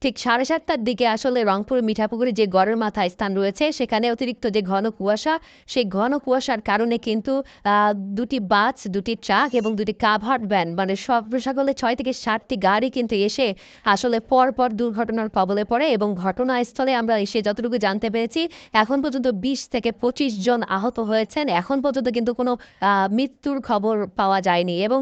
ঠিক 7:30টার দিকে আসলে রংপুর মিঠাপুকুরে যে গড়ের মাথায় স্থান রয়েছে সেখানে অতিরিক্ত যে ঘন কুয়াশা, সেই ঘন কুয়াশার কারণে কিন্তু দুটি বাস, দুটি ট্রাক এবং দুটি কাভার্ড ভ্যান মানে সকলে 6 থেকে 7টি গাড়ি কিন্তু এসে আসলে পরপর দুর্ঘটনার কবলে পড়ে এবং ঘটনাস্থলে আমরা এসে যতটুকু জানতে পেরেছি এখন পর্যন্ত 20 থেকে 25 জন আহত হয়েছেন। এখন পর্যন্ত কিন্তু কোনো মৃত্যুর খবর পাওয়া যায়নি এবং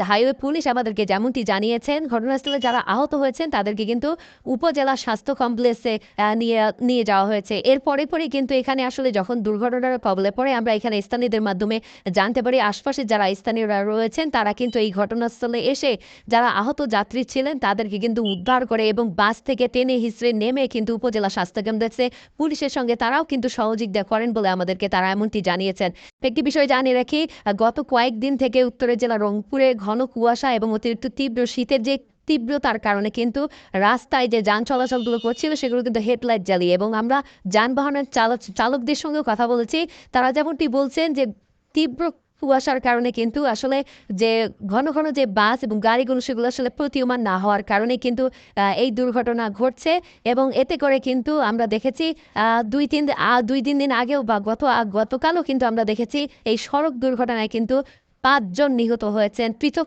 হাইওয়ে পুলিশ আমাদেরকে যেমনটি জানিয়েছেন ঘটনাস্থলে যারা আহত হয়েছেন তাদেরকে কিন্তু উপজেলা স্বাস্থ্য কমপ্লেক্সে নিয়ে নিয়ে যাওয়া হয়েছে। এর পরে কিন্তু এখানে আসলে যখন দুর্ঘটনার কবলে পড়ে আমরা এখানে স্থানীয়দের মাধ্যমে জানতে পারি আশপাশে যারা স্থানীয়রা রয়েছেন তারা কিন্তু এই ঘটনাস্থলে এসে যারা আহত যাত্রী ছিলেন তাদেরকে কিন্তু উদ্ধার করে এবং বাস থেকে টেনে হিঁচড়ে নেমে কিন্তু উপজেলা স্বাস্থ্য কমপ্লেক্সে পুলিশের সঙ্গে তারাও কিন্তু সহযোগিতা করেন বলে আমাদেরকে তারা এমনটি জানিয়েছেন। একটি বিষয় জানিয়ে রাখি, গত কয়েকদিন থেকে উত্তরের জেলা রংপুরে ঘন কুয়াশা এবং অতিরিক্ত তীব্র শীতের যে তীব্রতার কারণে কিন্তু রাস্তায় যে যান চলাচলগুলো করছিল সেগুলো কিন্তু হেডলাইট জ্বালিয়ে এবং আমরা যানবাহনের চালকদের সঙ্গেও কথা বলেছি। তারা যেমনটি বলছেন যে তীব্র কুয়াশার কারণে কিন্তু আসলে যে ঘন ঘন যে বাস এবং গাড়িগুলো সেগুলো আসলে প্রতীয়মান না হওয়ার কারণে কিন্তু এই দুর্ঘটনা ঘটছে এবং এতে করে কিন্তু আমরা দেখেছি 2-3 দিন আগেও বা গতকালও কিন্তু আমরা দেখেছি এই সড়ক দুর্ঘটনায় কিন্তু 5 জন নিহত হয়েছেন পৃথক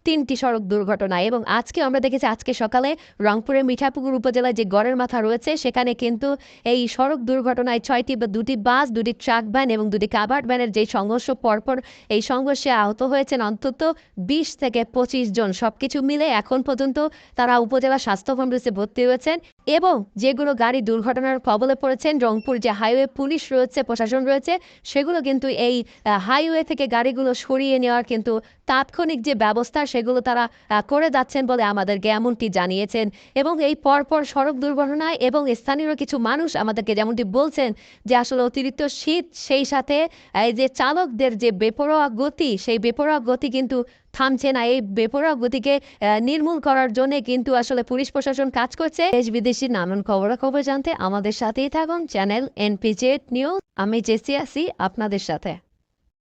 3টি সড়ক দুর্ঘটনায় এবং আজকে আমরা দেখেছি আজকে সকালে রংপুরের মিঠাপুকুর উপজেলায় যে গড়ের মাথা রয়েছে সেখানে কিন্তু এই সড়ক দুর্ঘটনায় 2টি বাস, 2টি ট্রাক ভ্যান এবং 2টি কাভার্ড ভ্যানের যে সংঘর্ষ পরপর এই সংঘর্ষে আহত হয়েছেন অন্তত 20 থেকে 25 জন। সবকিছু মিলে এখন পর্যন্ত তারা উপজেলা স্বাস্থ্য কমপ্লেক্সে ভর্তি হয়েছেন এবং যেগুলো গাড়ি দুর্ঘটনার কবলে পড়েছেন রংপুর যে হাইওয়ে পুলিশ রয়েছে, প্রশাসন রয়েছে, সেগুলো কিন্তু এই হাইওয়ে থেকে গাড়িগুলো সরিয়ে নেওয়ার কিন্তু তাৎক্ষণিক যে ব্যবস্থা সেগুলো তারা করে যাচ্ছেন বলে আমাদেরকে এমনটি জানিয়েছেন। এবং এই পরপর সড়ক দুর্ঘটনায় এবং স্থানীয় কিছু মানুষ আমাদেরকে যেমনটি বলছেন যে আসলে অতিরিক্ত শীত, সেই সাথে এই যে চালকদের যে বেপরোয়া গতি, সেই বেপরোয়া গতি কিন্তু থামছে না। এই বেপরোয়া গতিকে নির্মূল করার জন্য কিন্তু আসলে পুলিশ প্রশাসন কাজ করছে। দেশ বিদেশি নানান খবরাখবর জানতে আমাদের সাথেই থাকুন চ্যানেল NPZ নিউজ। আমি জেসি আছি আপনাদের সাথে।